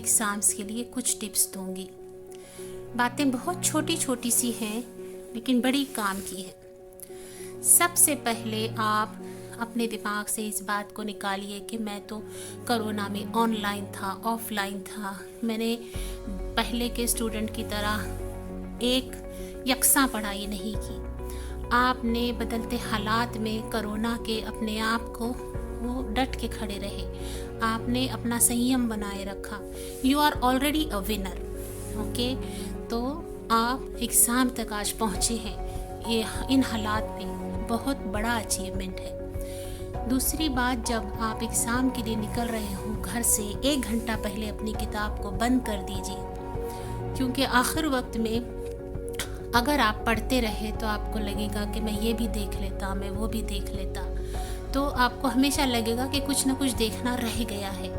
Exams के लिए कुछ टिप्स दूंगी। बातें बहुत छोटी छोटी सी हैं लेकिन बड़ी काम की है। सबसे पहले आप अपने दिमाग से इस बात को निकालिए कि मैं तो कोरोना में ऑनलाइन था, ऑफलाइन था। मैंने पहले के स्टूडेंट की तरह एक यकसा पढ़ाई नहीं की। आपने बदलते हालात में कोरोना के अपने आप को वो डट के खड़े रहे। आपने अपना संयम बनाए रखा। You are already a winner. Okay, तो आप एग्ज़ाम तक आज पहुँचे हैं। ये इन हालात में बहुत बड़ा अचीवमेंट है। दूसरी बात, जब आप एग्ज़ाम के लिए निकल रहे हो घर से 1 घंटा पहले अपनी किताब को बंद कर दीजिए, क्योंकि आखिर वक्त में अगर आप पढ़ते रहे तो आपको लगेगा कि मैं ये भी देख लेता, मैं वो भी देख लेता, तो आपको हमेशा लगेगा कि कुछ ना कुछ देखना रह गया है।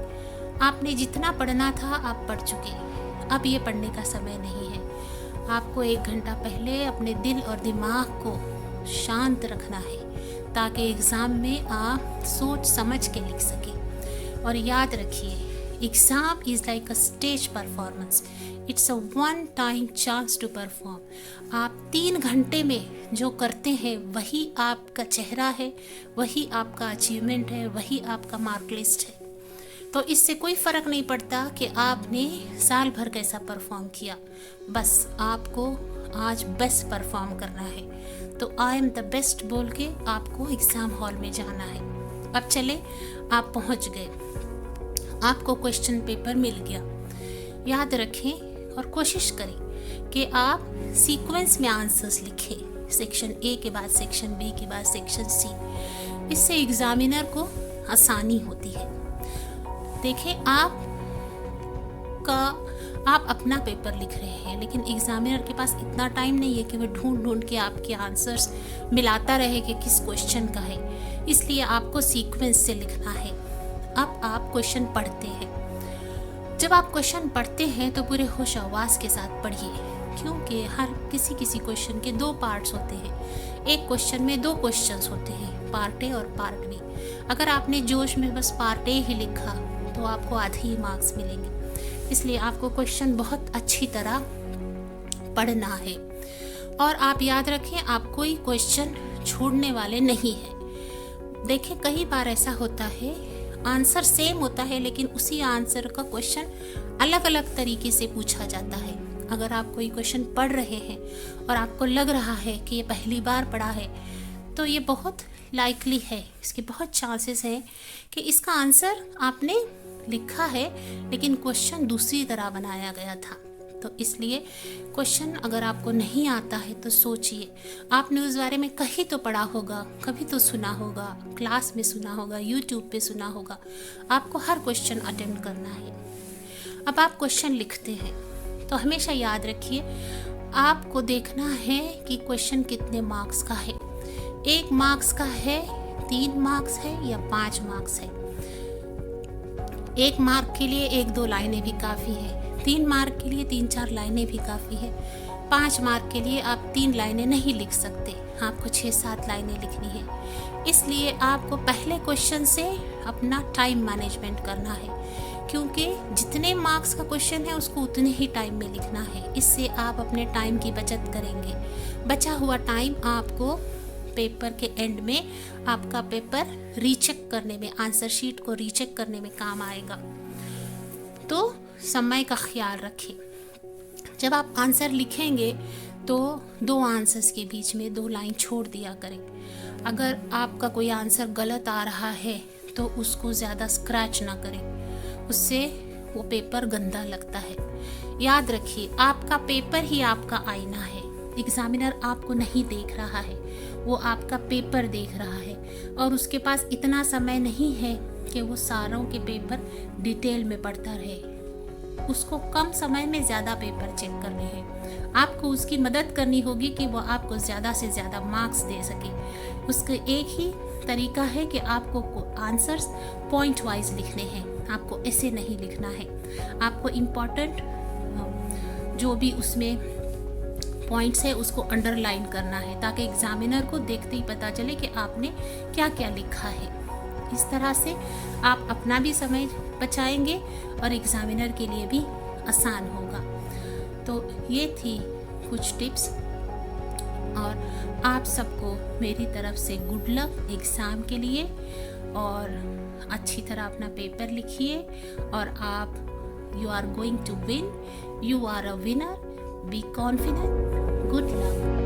आपने जितना पढ़ना था आप पढ़ चुके, अब ये पढ़ने का समय नहीं है। आपको 1 घंटा पहले अपने दिल और दिमाग को शांत रखना है ताकि एग्ज़ाम में आप सोच समझ के लिख सकें। और याद रखिए, exam is like a stage performance. It's a one time chance to perform. आप 3 घंटे में जो करते हैं वही आपका चेहरा है, वही आपका अचीवमेंट है, वही आपका मार्क लिस्ट है। तो इससे कोई फ़र्क नहीं पड़ता कि आपने साल भर कैसा परफॉर्म किया, बस आपको आज बेस्ट परफॉर्म करना है। तो आई एम द बेस्ट बोल के आपको एग्ज़ाम हॉल में जाना है। अब चले, आप पहुंच गए, आपको क्वेश्चन पेपर मिल गया। याद रखें और कोशिश करें कि आप सीक्वेंस में आंसर्स लिखें, सेक्शन ए के बाद सेक्शन बी के बाद सेक्शन सी। इससे एग्जामिनर को आसानी होती है। देखें, आप अपना पेपर लिख रहे हैं, लेकिन एग्जामिनर के पास इतना टाइम नहीं है कि वह ढूंढ ढूंढ के आपके आंसर्स मिलाता रहे कि किस क्वेश्चन का है। इसलिए आपको सीक्वेंस से लिखना है। अब आप क्वेश्चन पढ़ते हैं। जब आप क्वेश्चन पढ़ते हैं तो पूरे होश आवाज़ के साथ पढ़िए, क्योंकि हर किसी क्वेश्चन के 2 पार्ट्स होते हैं। एक क्वेश्चन में 2 क्वेश्चंस होते हैं, पार्ट ए और पार्ट बी। अगर आपने जोश में बस पार्ट ए ही लिखा तो आपको आधे ही मार्क्स मिलेंगे। इसलिए आपको क्वेश्चन बहुत अच्छी तरह पढ़ना है। और आप याद रखें, आप कोई क्वेश्चन छोड़ने वाले नहीं हैं। देखें, कई बार ऐसा होता है, आंसर सेम होता है लेकिन उसी आंसर का क्वेश्चन अलग अलग तरीके से पूछा जाता है। अगर आप कोई क्वेश्चन पढ़ रहे हैं और आपको लग रहा है कि ये पहली बार पढ़ा है, तो ये बहुत लाइकली है, इसके बहुत चांसेस हैं कि इसका आंसर आपने लिखा है लेकिन क्वेश्चन दूसरी तरह बनाया गया था। तो इसलिए क्वेश्चन अगर आपको नहीं आता है तो सोचिए। आपने उस बारे में कहीं तो पढ़ा होगा, कभी तो सुना होगा, क्लास में सुना होगा, यूट्यूब पे सुना होगा। आपको हर क्वेश्चन अटेम्प्ट करना है। अब आप क्वेश्चन लिखते हैं तो हमेशा याद रखिए, आपको देखना है कि क्वेश्चन कितने मार्क्स का है। 1 मार्क्स का है, 3 मार्क्स है या 5 मार्क्स है। 1 मार्क के लिए 1-2 लाइनें भी काफ़ी है। 3 मार्क के लिए 3-4 लाइनें भी काफ़ी है। 5 मार्क के लिए आप 3 लाइनें नहीं लिख सकते, आपको 6-7 लाइनें लिखनी है। इसलिए आपको पहले क्वेश्चन से अपना टाइम मैनेजमेंट करना है, क्योंकि जितने मार्क्स का क्वेश्चन है उसको उतने ही टाइम में लिखना है। इससे आप अपने टाइम की बचत करेंगे। बचा हुआ टाइम आपको पेपर के एंड में आपका पेपर रीचेक करने में, आंसर शीट को रीचेक करने में काम आएगा। तो समय का ख्याल रखें। जब आप आंसर लिखेंगे तो 2 आंसर्स के बीच में 2 लाइन छोड़ दिया करें। अगर आपका कोई आंसर गलत आ रहा है तो उसको ज़्यादा स्क्रैच ना करें, उससे वो पेपर गंदा लगता है। याद रखिए, आपका पेपर ही आपका आईना है। एग्जामिनर आपको नहीं देख रहा है, वो आपका पेपर देख रहा है और उसके पास इतना समय नहीं है कि वो सारों के पेपर डिटेल में पढ़ता रहे। उसको कम समय में ज़्यादा पेपर चेक करने हैं। आपको उसकी मदद करनी होगी कि वो आपको ज़्यादा से ज़्यादा मार्क्स दे सके। उसका एक ही तरीका है कि आपको आंसर्स पॉइंट वाइज लिखने हैं, आपको ऐसे नहीं लिखना है। आपको इम्पॉर्टेंट जो भी उसमें पॉइंट्स है उसको अंडरलाइन करना है, ताकि एग्जामिनर को देखते ही पता चले कि आपने क्या क्या लिखा है। इस तरह से आप अपना भी समय बचाएंगे और एग्ज़ामिनर के लिए भी आसान होगा। तो ये थी कुछ टिप्स, और आप सबको मेरी तरफ से गुड लक एग्ज़ाम के लिए, और अच्छी तरह अपना पेपर लिखिए और आप you are going to win, you are a winner, be confident, good luck.